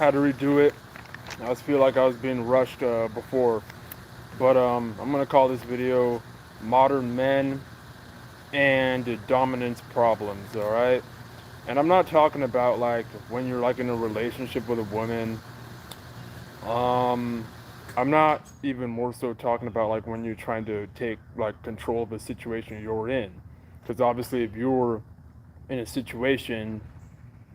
had to redo it. I just feel like I was being rushed before. But I'm gonna call this video "Modern Men and Dominance Problems." All right. And I'm not talking about like when you're like in a relationship with a woman. Um, I'm not even more so talking about like when you're trying to take like control of a situation you're in. Because obviously, if you're in a situation,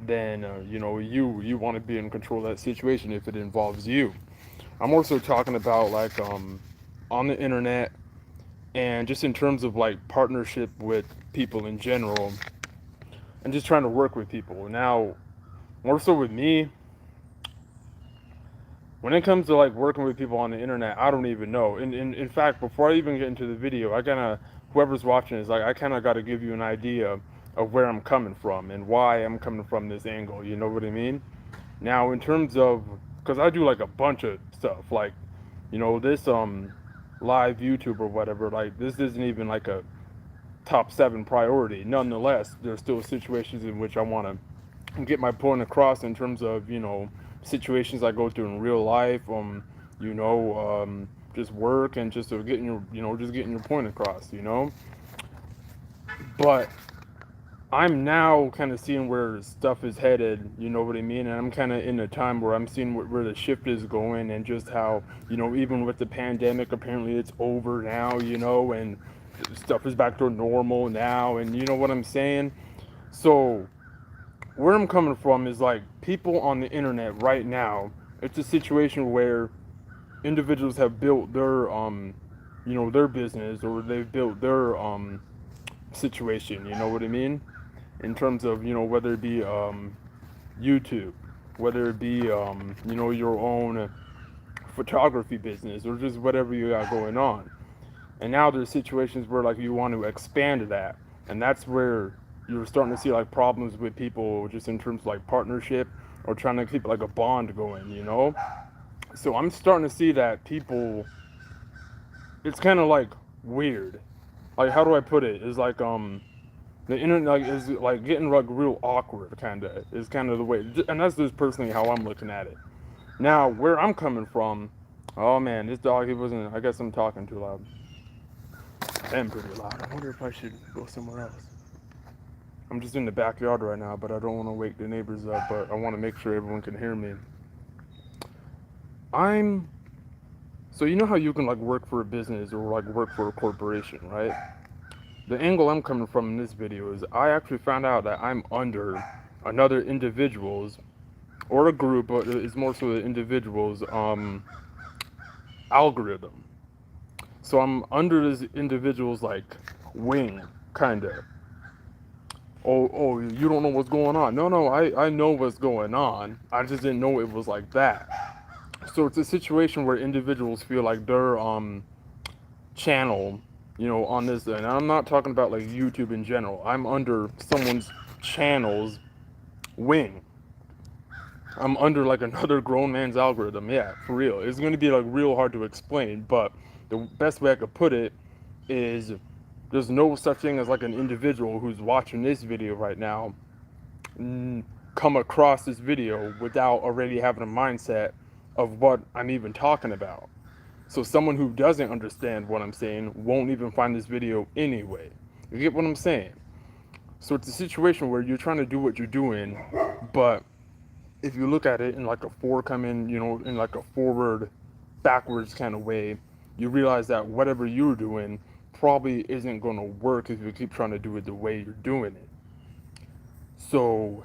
then you want to be in control of that situation if it involves you. I'm also talking about like on the internet and just in terms of like partnership with people in general and just trying to work with people. Now, more so with me, when it comes to like working with people on the internet, I don't even know. In fact, before I even get into the video, I kind of, whoever's watching is like, I kind of got to give you an idea of where I'm coming from and why I'm coming from this angle. You know what I mean? Now, in terms of, because I do like a bunch of stuff, like, this live YouTube or whatever, like this isn't even like a top seven priority. Nonetheless, there's still situations in which I want to get my point across in terms of situations I go through in real life, just work and just getting your just getting your point across, But I'm now kind of seeing where stuff is headed, you know what I mean? And I'm kind of in a time where I'm seeing where the shift is going and just how, even with the pandemic, apparently it's over now, and stuff is back to normal now. And you know what I'm saying? So, where I'm coming from is like people on the internet right now, it's a situation where individuals have built their business or they've built their situation, you know what I mean? In terms of whether it be YouTube, whether it be your own photography business or just whatever you got going on. And now there's situations where like you want to expand that, and that's where you're starting to see like problems with people just in terms of like partnership or trying to keep like a bond going. So I'm starting to see that people, it's kind of like weird. Like how do I put it? It's like the internet like is like getting like real awkward kind of is kind of the way, and that's just personally how I'm looking at it. Now where I'm coming from, oh man, this dog, he wasn't, I guess I'm talking too loud. I am pretty loud. I wonder if I should go somewhere else. I'm just in the backyard right now, but I don't want to wake the neighbors up, but I want to make sure everyone can hear me. I'm so you know how you can like work for a business or like work for a corporation, right? The angle I'm coming from in this video is I actually found out that I'm under another individual's or a group, but it's more so the individual's algorithm. So I'm under this individual's like wing, kinda. Oh, you don't know what's going on. No, I know what's going on. I just didn't know it was like that. So it's a situation where individuals feel like their channel, on this, and I'm not talking about like YouTube in general. I'm under someone's channel's wing. I'm under like another grown man's algorithm. Yeah, for real. It's going to be like real hard to explain, but the best way I could put it is there's no such thing as like an individual who's watching this video right now come across this video without already having a mindset of what I'm even talking about. So someone who doesn't understand what I'm saying won't even find this video anyway. You get what I'm saying? So it's a situation where you're trying to do what you're doing, but if you look at it in like a forecoming, in like a forward, backwards kind of way, you realize that whatever you're doing probably isn't going to work if you keep trying to do it the way you're doing it. So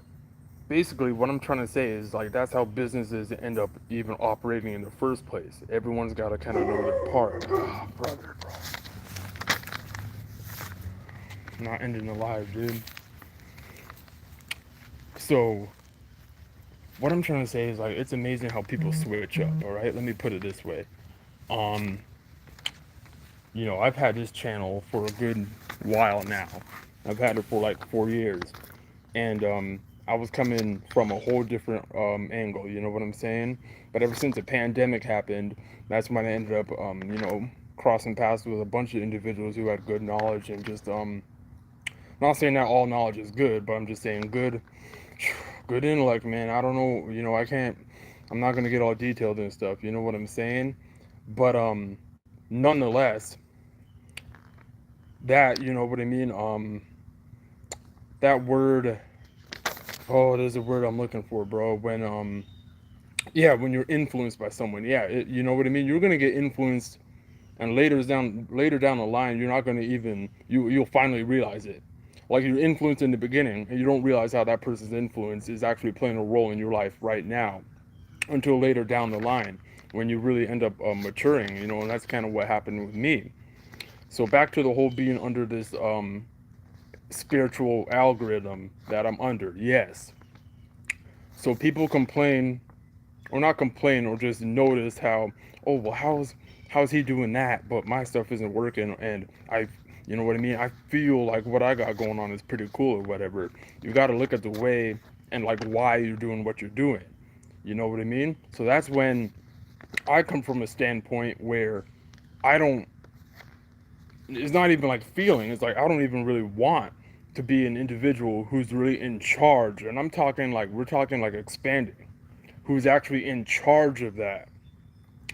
basically, what I'm trying to say is like that's how businesses end up even operating in the first place. Everyone's got to kind of know their part. Oh, brother, bro. Not ending the live, dude. So what I'm trying to say is like it's amazing how people switch up. All right, let me put it this way. Um, I've had this channel for a good while now. I've had it for like 4 years, and I was coming from a whole different angle. You know what I'm saying? But ever since the pandemic happened, that's when I ended up, crossing paths with a bunch of individuals who had good knowledge and just not saying that all knowledge is good, but I'm just saying good intellect, man. I don't know, I can't I'm not gonna get all detailed and stuff. You know what I'm saying? But nonetheless, that you know what I mean. That word. Oh, there's a word I'm looking for, bro. Yeah, when you're influenced by someone, yeah, you know what I mean. You're gonna get influenced, and later down the line, you're not gonna even you'll finally realize it. Like you're influenced in the beginning, and you don't realize how that person's influence is actually playing a role in your life right now until later down the line when you really end up maturing. You know, and that's kind of what happened with me. So back to the whole being under this spiritual algorithm that I'm under. Yes. So people complain or not complain or just notice how, oh well, how's he doing that but my stuff isn't working, and I, you know what I mean, I feel like what I got going on is pretty cool or whatever. You got to look at the way and like why you're doing what you're doing. You know what I mean? So that's when I come from a standpoint where I don't, it's not even like feeling, it's like I don't even really want to be an individual who's really in charge, and I'm talking like we're talking like expanding, who's actually in charge of that.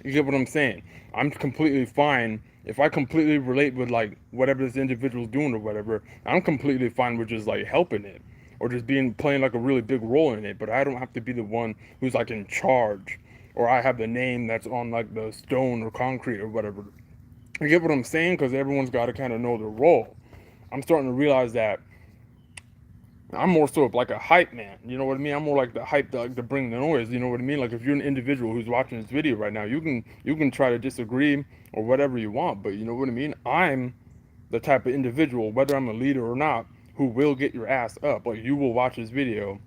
You get what I'm saying? I'm completely fine if I completely relate with like whatever this individual's doing or whatever. I'm completely fine with just like helping it or just being playing like a really big role in it. But I don't have to be the one who's like in charge, or I have the name that's on like the stone or concrete or whatever. You get what I'm saying? Because everyone's got to kind of know their role. I'm starting to realize that I'm more so of like a hype man. You know what I mean? I'm more like the hype to, like, to bring the noise. You know what I mean? Like if you're an individual who's watching this video right now, you can try to disagree or whatever you want, but you know what I mean? I'm the type of individual, whether I'm a leader or not, who will get your ass up. Like you will watch this video,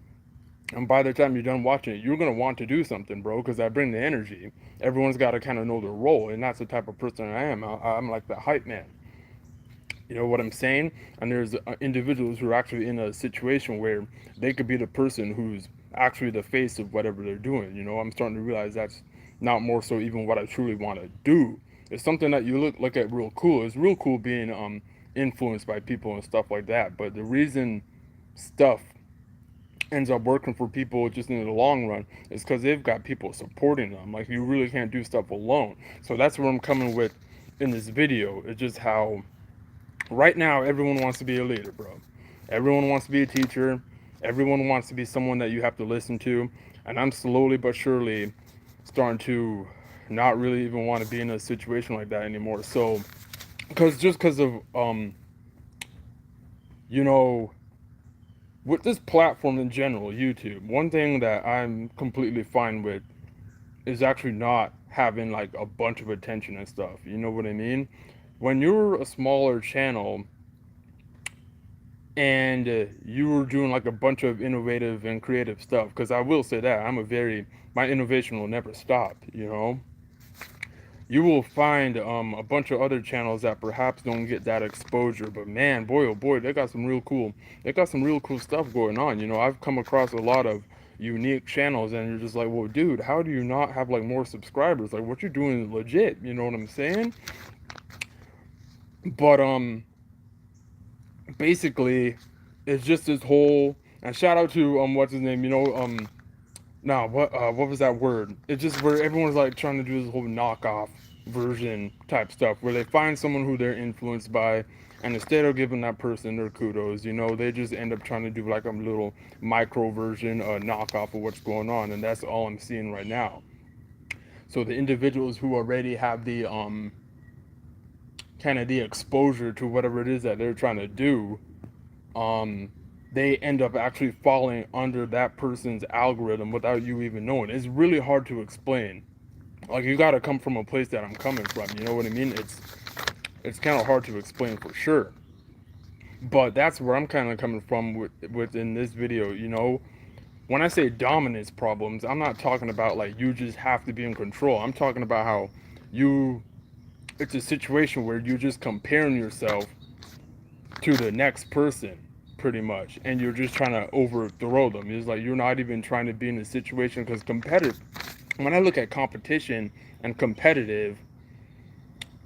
and by the time you're done watching it, you're gonna want to do something, bro, because I bring the energy. Everyone's got to kind of know their role, and that's the type of person I am. I'm like the hype man. You know what I'm saying? And there's individuals who are actually in a situation where they could be the person who's actually the face of whatever they're doing. You know, I'm starting to realize that's not more so even what I truly want to do. It's something that you look at real cool. It's real cool being influenced by people and stuff like that. But the reason stuff ends up working for people just in the long run is because they've got people supporting them. Like you really can't do stuff alone. So that's where I'm coming with in this video. It's just how right now everyone wants to be a leader, bro. Everyone wants to be a teacher. Everyone wants to be someone that you have to listen to. And I'm slowly but surely starting to not really even want to be in a situation like that anymore. So, because of you know, with this platform in general, YouTube, one thing that I'm completely fine with is actually not having like a bunch of attention and stuff. You know what I mean? When you're a smaller channel and you were doing like a bunch of innovative and creative stuff, because I will say that my innovation will never stop, you know. You will find a bunch of other channels that perhaps don't get that exposure, but man, boy oh boy, they got some real cool stuff going on. You know, I've come across a lot of unique channels, and you're just like, well dude, how do you not have like more subscribers? Like what you're doing is legit, you know what I'm saying? But basically it's just this whole, and shout out to what's his name, you know, what was that word? It's just where everyone's like trying to do this whole knockoff version type stuff where they find someone who they're influenced by, and instead of giving that person their kudos, you know, they just end up trying to do like a little micro version, knockoff of what's going on, and that's all I'm seeing right now. So the individuals who already have the kind of the exposure to whatever it is that they're trying to do, um, they end up actually falling under that person's algorithm without you even knowing. It's really hard to explain. Like you got to come from a place that I'm coming from. You know what I mean? It's kind of hard to explain for sure. But that's where I'm kind of coming from within this video. You know, when I say dominance problems, I'm not talking about like you just have to be in control. I'm talking about how you it's a situation where you're just comparing yourself to the next person pretty much, and you're just trying to overthrow them. It's like you're not even trying to be in a situation, because competitive, when I look at competition and competitive,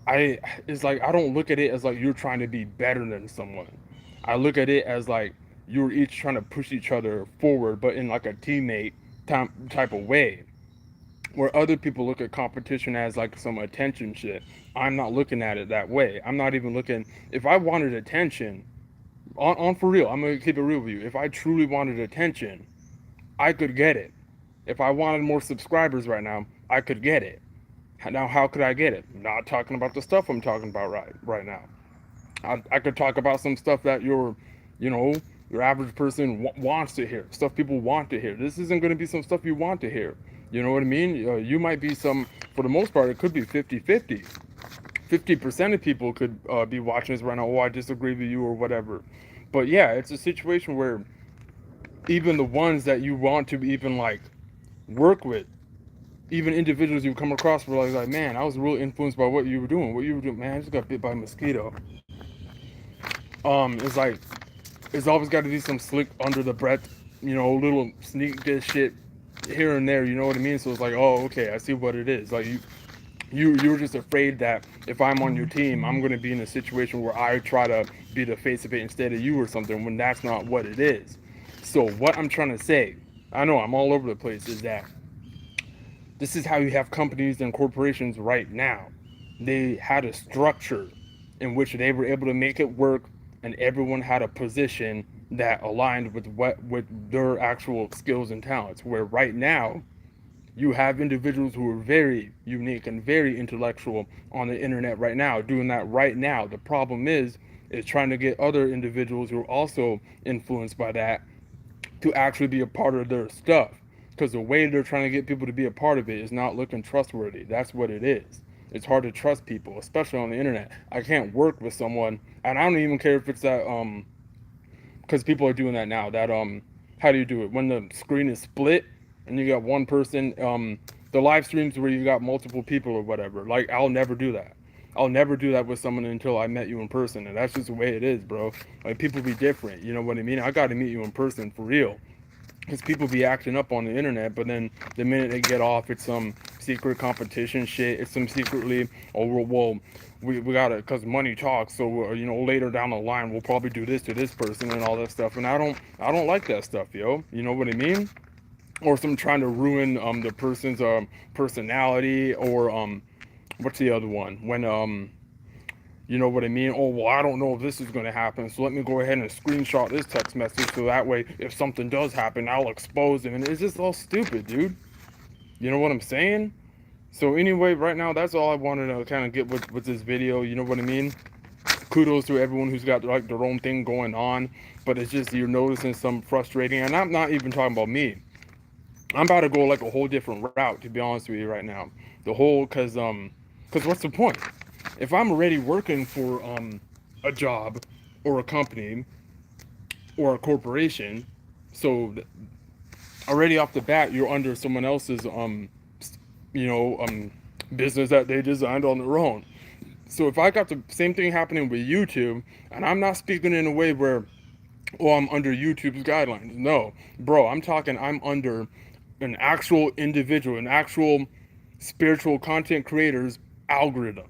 I it's like I don't look at it as like you're trying to be better than someone. I look at it as like you're each trying to push each other forward, but in like a teammate type of way. where other people look at competition as like some attention shit. I'm not looking at it that way. I'm not even looking. If I wanted attention, on for real, I'm gonna keep it real with you. If I truly wanted attention, I could get it. If I wanted more subscribers right now, I could get it. Now, how could I get it? Not talking about the stuff I'm talking about right now. I could talk about some stuff that you know, your average person wants to hear. Stuff people want to hear. This isn't going to be some stuff you want to hear. You know what I mean? You might be some, for the most part, it could be 50-50. 50% of people could be watching this right now. Oh, I disagree with you or whatever. But yeah, it's a situation where even the ones that you want to even like work with, even individuals you come across were like, man, I was really influenced by what you were doing. What you were doing, man, I just got bit by a mosquito. It's like it's always got to be some slick under the breath, little sneak diss shit here and there. You know what I mean? So it's like, oh, okay, I see what it is. Like you're just afraid that if I'm on your team, I'm gonna be in a situation where I try to be the face of it instead of you or something. When that's not what it is. So what I'm trying to say, I know I'm all over the place, is that this is how you have companies and corporations right now. They had a structure in which they were able to make it work, and everyone had a position that aligned with their actual skills and talents. Where right now, you have individuals who are very unique and very intellectual on the internet right now, doing that right now. The problem is trying to get other individuals who are also influenced by that to actually be a part of their stuff. Because the way they're trying to get people to be a part of it is not looking trustworthy. That's what it is. It's hard to trust people, especially on the internet. I can't work with someone, and I don't even care if it's that because people are doing that now. That how do you do it when the screen is split and you got one person? The live streams where you got multiple people or whatever. Like I'll never do that. I'll never do that with someone until I met you in person, and that's just the way it is, bro. Like people be different, you know what I mean? I got to meet you in person for real, because people be acting up on the internet, but then the minute they get off, it's some secret competition shit. It's some secretly, oh well, we got it because money talks. So later down the line, we'll probably do this to this person and all that stuff. And I don't like that stuff, yo. You know what I mean? Or some trying to ruin the person's personality, or what's the other one when you know what I mean? Oh, well, I don't know if this is going to happen, so let me go ahead and screenshot this text message so that way, if something does happen, I'll expose them. And it's just all stupid, dude. You know what I'm saying? So, anyway, right now, that's all I wanted to kind of get with this video. You know what I mean? Kudos to everyone who's got like their own thing going on, but it's just you're noticing some frustrating, and I'm not even talking about me. I'm about to go like a whole different route, to be honest with you, right now. The whole, cause what's the point? If I'm already working for a job or a company or a corporation, so already off the bat you're under someone else's you know um business that they designed on their own. So if I got the same thing happening with YouTube, and I'm not speaking in a way where, oh, I'm under YouTube's guidelines. No, bro, I'm talking I'm under an actual individual, an actual spiritual content creator's algorithm.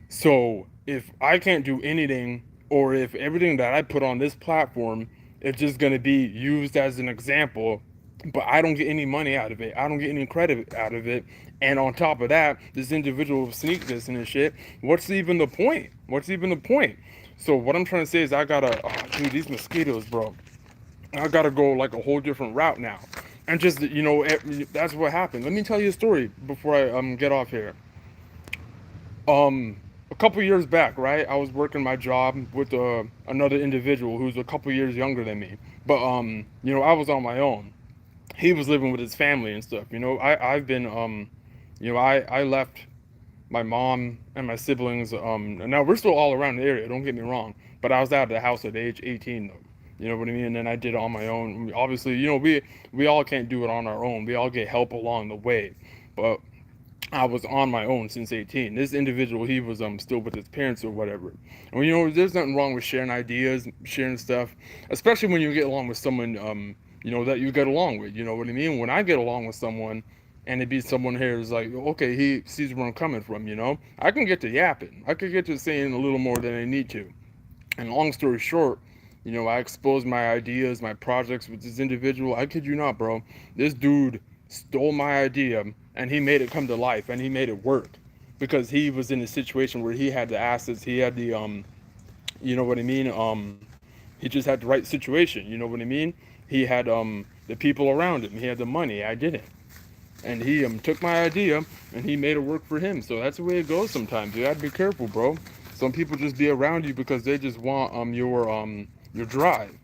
So if I can't do anything, or if everything that I put on this platform is just going to be used as an example, but I don't get any money out of it, I don't get any credit out of it, and on top of that, this individual sneak this and this shit, what's even the point? What's even the point? So what I'm trying to say is I gotta, oh, dude, these mosquitoes, bro. I gotta go like a whole different route now. And just, that's what happened. Let me tell you a story before I get off here. A couple years back, right? I was working my job with another individual who's a couple years younger than me. But I was on my own. He was living with his family and stuff. I've been I left my mom and my siblings. And now we're still all around the area. Don't get me wrong. But I was out of the house at age 18 though. You know what I mean? And then I did it on my own. Obviously, we all can't do it on our own. We all get help along the way. But I was on my own since 18. This individual, he was still with his parents or whatever. And there's nothing wrong with sharing ideas, sharing stuff, especially when you get along with someone that you get along with. You know what I mean? When I get along with someone, and it be someone here is like, okay, he sees where I'm coming from. I can get to yapping. I could get to saying a little more than I need to. And long story short, I exposed my ideas, my projects with this individual. I kid you not, bro. This dude stole my idea and he made it come to life and he made it work because he was in a situation where he had the assets, he had the you know what I mean? He just had the right situation, you know what I mean? He had the people around him, he had the money, I didn't. And he took my idea and he made it work for him. So that's the way it goes sometimes. You gotta be careful, bro. Some people just be around you because they just want your drive.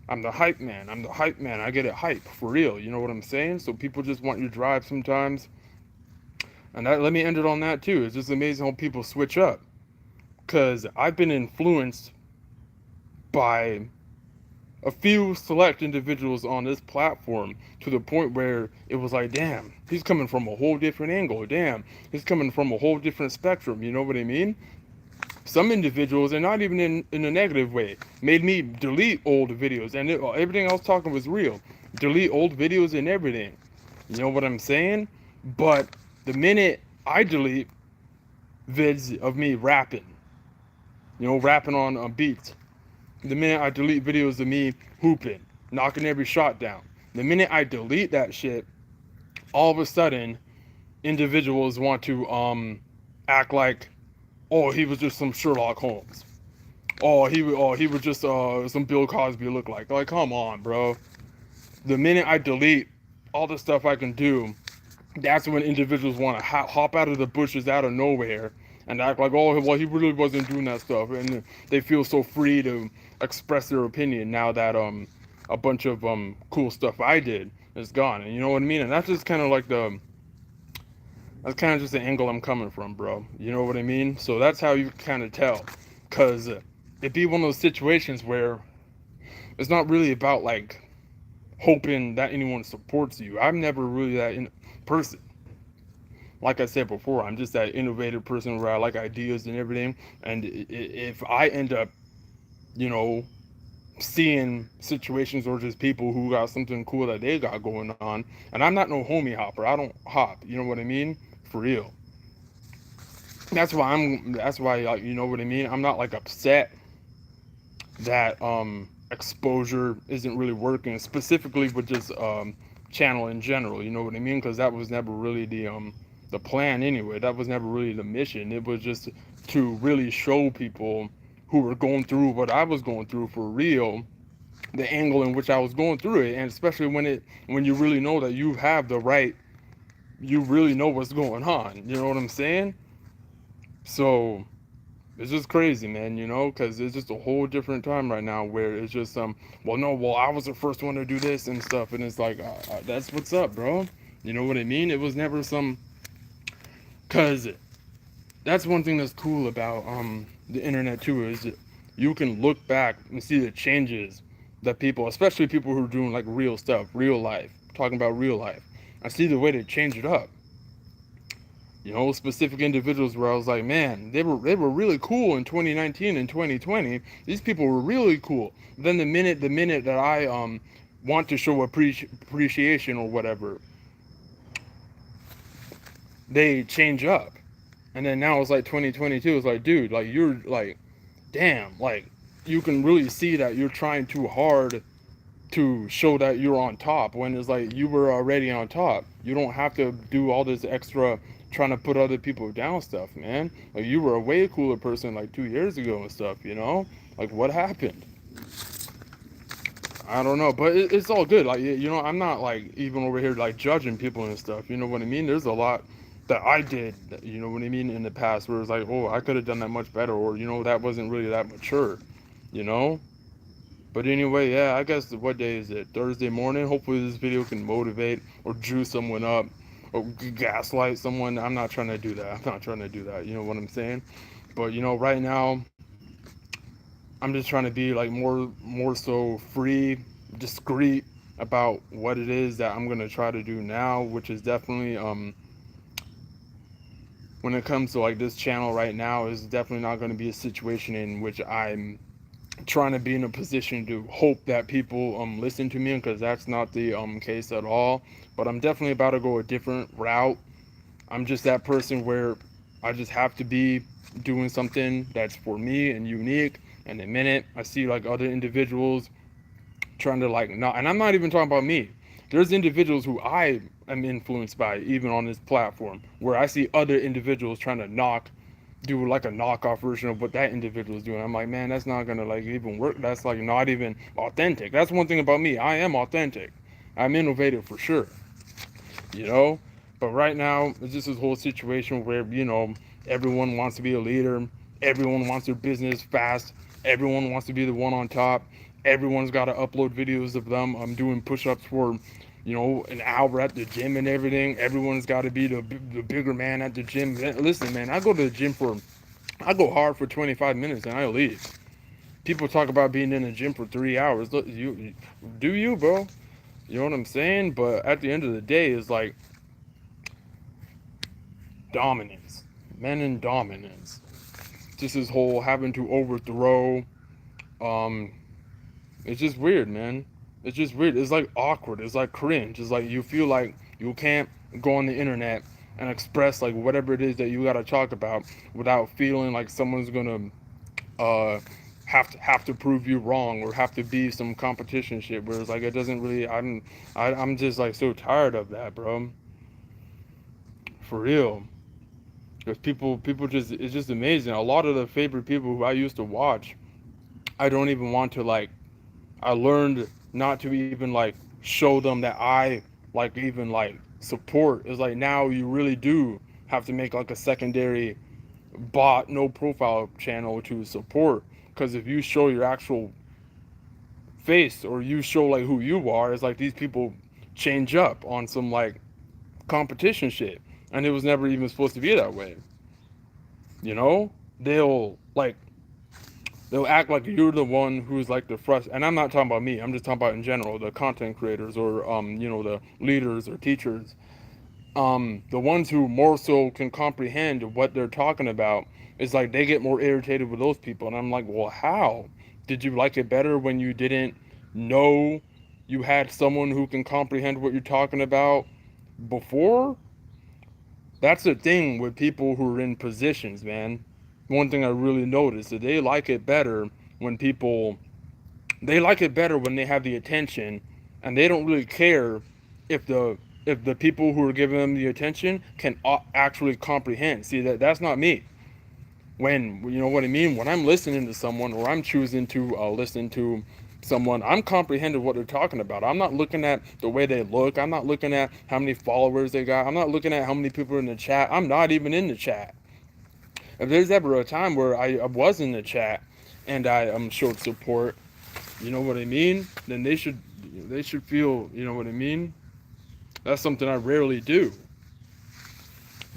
I'm the hype man. I'm the hype man. I get it hype for real. You know what I'm saying? So people just want your drive sometimes. And that, let me end it on that too. It's just amazing how people switch up. Cause I've been influenced by a few select individuals on this platform to the point where it was like, damn, he's coming from a whole different angle. Damn, he's coming from a whole different spectrum. You know what I mean? Some individuals, and not even in a negative way, made me delete old videos, and everything I was talking was real. Delete old videos and everything. You know what I'm saying? But the minute I delete vids of me rapping, rapping on beats, the minute I delete videos of me hooping, knocking every shot down, the minute I delete that shit, all of a sudden, individuals want to act like, oh, he was just some Sherlock Holmes. Oh, he was just some Bill Cosby look like. Like, come on, bro. The minute I delete all the stuff I can do, that's when individuals want to hop out of the bushes out of nowhere and act like, oh, well, he really wasn't doing that stuff, and they feel so free to express their opinion now that a bunch of cool stuff I did is gone, and you know what I mean. And that's just kind of like that's kind of just the angle I'm coming from, bro. You know what I mean? So that's how you kind of tell, cause it be one of those situations where it's not really about like hoping that anyone supports you. I'm never really that person. Like I said before, I'm just that innovative person where I like ideas and everything. And if I end up, you know, seeing situations or just people who got something cool that they got going on, and I'm not no homie hopper. I don't hop. You know what I mean? For real. That's why you know what I mean. I'm not like upset that exposure isn't really working, specifically with just channel in general. You know what I mean? Because that was never really the plan anyway. That was never really the mission. It was just to really show people who were going through what I was going through for real, the angle in which I was going through it, and especially when you really know that you have the right, you really know what's going on. You know what I'm saying? So it's just crazy, man, because it's just a whole different time right now where it's just well, no, well, I was the first one to do this and stuff, and it's like that's what's up, bro. You know what I mean? It was never because that's one thing that's cool about the internet too, is you can look back and see the changes that people, especially people who are doing like real stuff, real life, talking about real life. I see the way they change it up. Specific individuals where I was like, man, they were really cool in 2019 and 2020. These people were really cool. Then the minute that I want to show appreciation or whatever, they change up. And then now it's like 2022. It's like, dude, like you're like, damn, like you can really see that you're trying too hard to show that you're on top when it's like you were already on top. You don't have to do all this extra trying to put other people down stuff, man. Like you were a way cooler person like 2 years ago and stuff, Like what happened? I don't know, but it's all good. Like I'm not like even over here like judging people and stuff. You know what I mean? There's a lot that I did, you know what I mean, in the past where it's like, oh, I could have done that much better, or that wasn't really that mature, you know. But anyway, yeah, I guess what day is it? Thursday morning. Hopefully this video can motivate or juice someone up or gaslight someone. I'm not trying to do that. I'm not trying to do that. You know what I'm saying? But right now, I'm just trying to be like more so free, discreet about what it is that I'm gonna try to do now, which is definitely when it comes to like this channel right now, is definitely not going to be a situation in which I'm trying to be in a position to hope that people listen to me, because that's not the case at all. But I'm definitely about to go a different route. I'm just that person where I just have to be doing something that's for me and unique. And the minute I see like other individuals trying to like not, and I'm not even talking about me, There's individuals who I am influenced by, even on this platform, where I see other individuals trying to do like a knockoff version of what that individual is doing. I'm like, man, that's not gonna like even work. That's like not even authentic. That's one thing about me. I am authentic. I'm innovative for sure, you know. But right now, it's just this whole situation where everyone wants to be a leader. Everyone wants their business fast. Everyone wants to be the one on top. Everyone's got to upload videos of them doing push-ups for an hour at the gym and everything. Everyone's got to be the bigger man at the gym. Listen, man, I go hard for 25 minutes and I leave. People talk about being in the gym for 3 hours. Look, you do you, bro? You know what I'm saying? But at the end of the day, it's like dominance, men in dominance. Just this whole having to overthrow. Um, it's just weird, man. It's just weird. It's like awkward. It's like cringe. It's like you feel like you can't go on the internet and express like whatever it is that you gotta talk about without feeling like someone's gonna have to prove you wrong or have to be some competition shit. Where it's like it doesn't really. I'm just like so tired of that, bro. For real. Because people just it's just amazing. A lot of the favorite people who I used to watch, I don't even want to like. I learned not to even like show them that I like even like support. It's like now you really do have to make like a secondary bot no profile channel to support, because if you show your actual face or you show like who you are, it's like these people change up on some like competition shit, and it was never even supposed to be that way. You know, they'll like they'll act like you're the one who's like the frust. And I'm not talking about me. I'm just talking about in general the content creators or the leaders or teachers. The ones who more so can comprehend what they're talking about is like they get more irritated with those people. And I'm like, well, how did you like it better when you didn't know you had someone who can comprehend what you're talking about before? That's the thing with people who are in positions, man. One thing I really noticed is they like it better when they like it better when they have the attention, and they don't really care if the people who are giving them the attention can actually comprehend. See, that's not me. When you know what I mean, when I'm listening to someone or I'm choosing to listen to someone, I'm comprehending what they're talking about. I'm not looking at the way they look. I'm not looking at how many followers they got. I'm not looking at how many people are in the chat. I'm not even in the chat. If there's ever a time where I was in the chat and I showed support, you know what I mean, then they should feel, you know what I mean. That's something I rarely do.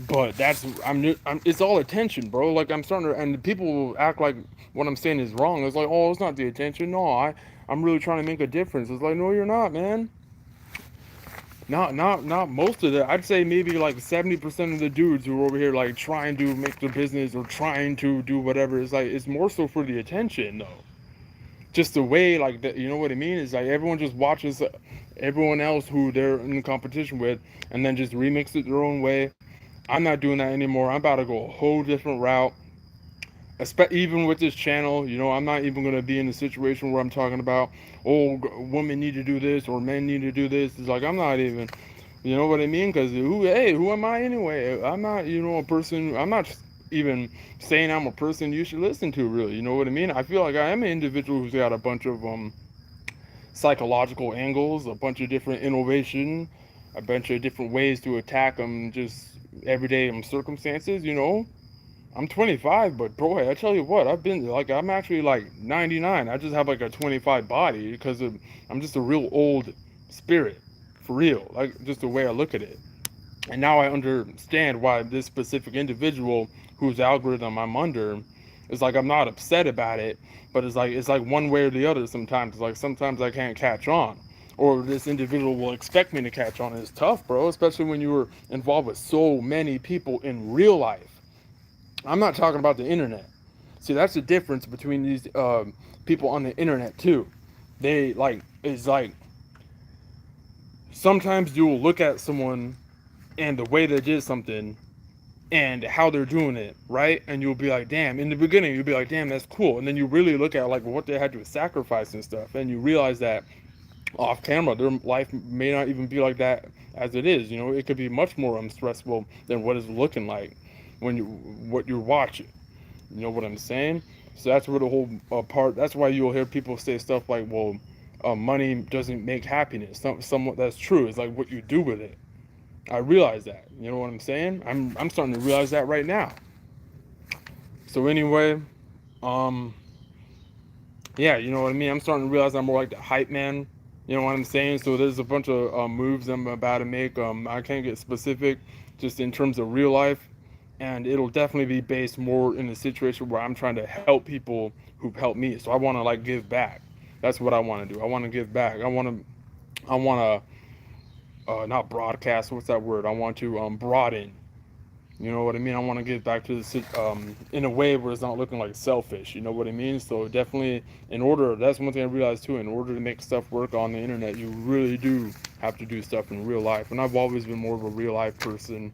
But it's all attention, bro. Like I'm starting to, and people will act like what I'm saying is wrong. It's like, oh, it's not the attention. No, I'm really trying to make a difference. It's like, no, you're not, man. Not most of it. I'd say maybe like 70% of the dudes who are over here like trying to make the business or trying to do whatever. It's like it's more so for the attention though. Just the way like that, you know what I mean? Is like everyone just watches everyone else who they're in competition with, and then just remix it their own way. I'm not doing that anymore. I'm about to go a whole different route. Even with this channel, I'm not even going to be in a situation where I'm talking about, oh, women need to do this or men need to do this. It's like I'm not even, you know what I mean? Because who am I anyway? I'm not, a person. I'm not even saying I'm a person you should listen to. Really, you know what I mean? I feel like I am an individual who's got a bunch of psychological angles, a bunch of different innovation, a bunch of different ways to attack just everyday circumstances. I'm 25, but bro, I tell you what, I'm actually like 99. I just have like a 25 body because I'm just a real old spirit, for real. Like just the way I look at it. And now I understand why this specific individual whose algorithm I'm under is like I'm not upset about it, but it's like one way or the other sometimes. It's like sometimes I can't catch on. Or this individual will expect me to catch on. It's tough, bro, especially when you were involved with so many people in real life. I'm not talking about the internet. See, that's the difference between these people on the internet too. They like it's like sometimes you'll look at someone and the way they did something and how they're doing it, right? And you'll be like, damn. In the beginning, you'll be like, damn, that's cool. And then you really look at like what they had to sacrifice and stuff, and you realize that off camera. Their life may not even be like that as it is. You know, it could be much more stressful than what it's looking like when you what you're watching. You know what I'm saying? So that's where the whole part. That's why you'll hear people say stuff like, "Well, money doesn't make happiness." Somewhat that's true. It's like what you do with it. I realize that. You know what I'm saying? I'm starting to realize that right now. So anyway, um, yeah, you know what I mean. I'm starting to realize I'm more like the hype man. You know what I'm saying? So there's a bunch of moves I'm about to make. I can't get specific, just in terms of real life, and it'll definitely be based more in a situation where I'm trying to help people who've helped me. So I want to like give back. That's what I want to do. I want to give back. I want to not broadcast. What's that word? I want to broaden. You know what I mean? I want to get back to the in a way where it's not looking like selfish. You know what I mean? So definitely, in order, that's one thing I realized too. In order to make stuff work on the internet, you really do have to do stuff in real life. And I've always been more of a real life person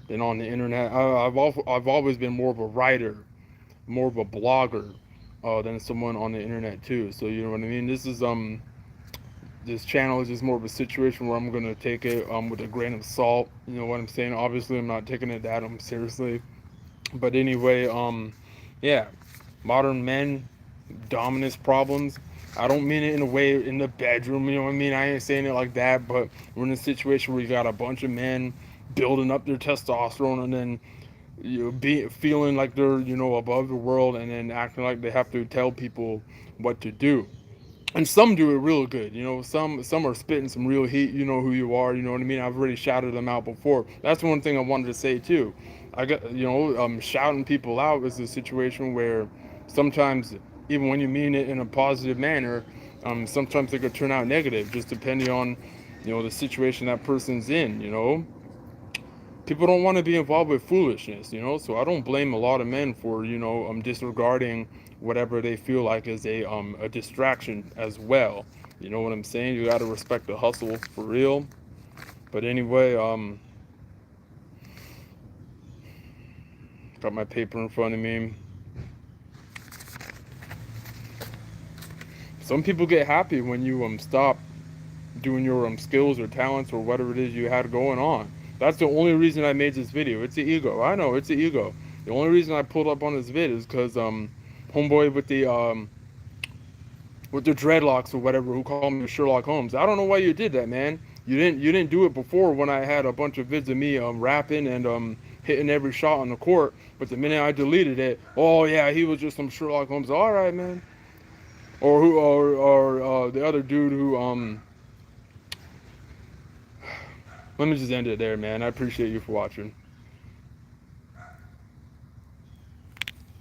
than on the internet. I've always been more of a writer, more of a blogger, than someone on the internet too. So you know what I mean? This channel is just more of a situation where I'm gonna take it with a grain of salt. You know what I'm saying? Obviously, I'm not taking it that seriously. But anyway, yeah, modern men, dominance problems. I don't mean it in a way in the bedroom, you know what I mean? I ain't saying it like that, but we're in a situation where you got a bunch of men building up their testosterone and then be feeling like they're above the world and then acting like they have to tell people what to do. And some do it real good. Some are spitting some real heat. You know who you are. You know what I mean. I've already shouted them out before. That's one thing I wanted to say too. I got shouting people out is a situation where sometimes even when you mean it in a positive manner, sometimes it could turn out negative, just depending on the situation that person's in. People don't want to be involved with foolishness, so I don't blame a lot of men for disregarding whatever they feel like is a distraction as well. You know what I'm saying? You got to respect the hustle for real. But anyway, got my paper in front of me. Some people get happy when you stop doing your skills or talents or whatever it is you had going on. That's the only reason I made this video. It's the ego. I know it's the ego. The only reason I pulled up on this vid is because homeboy with the dreadlocks or whatever who called me Sherlock Holmes. I don't know why you did that, man. You didn't do it before when I had a bunch of vids of me rapping and hitting every shot on the court. But the minute I deleted it, oh yeah, he was just some Sherlock Holmes. All right, man. Or the other dude who let me just end it there, man. I appreciate you for watching.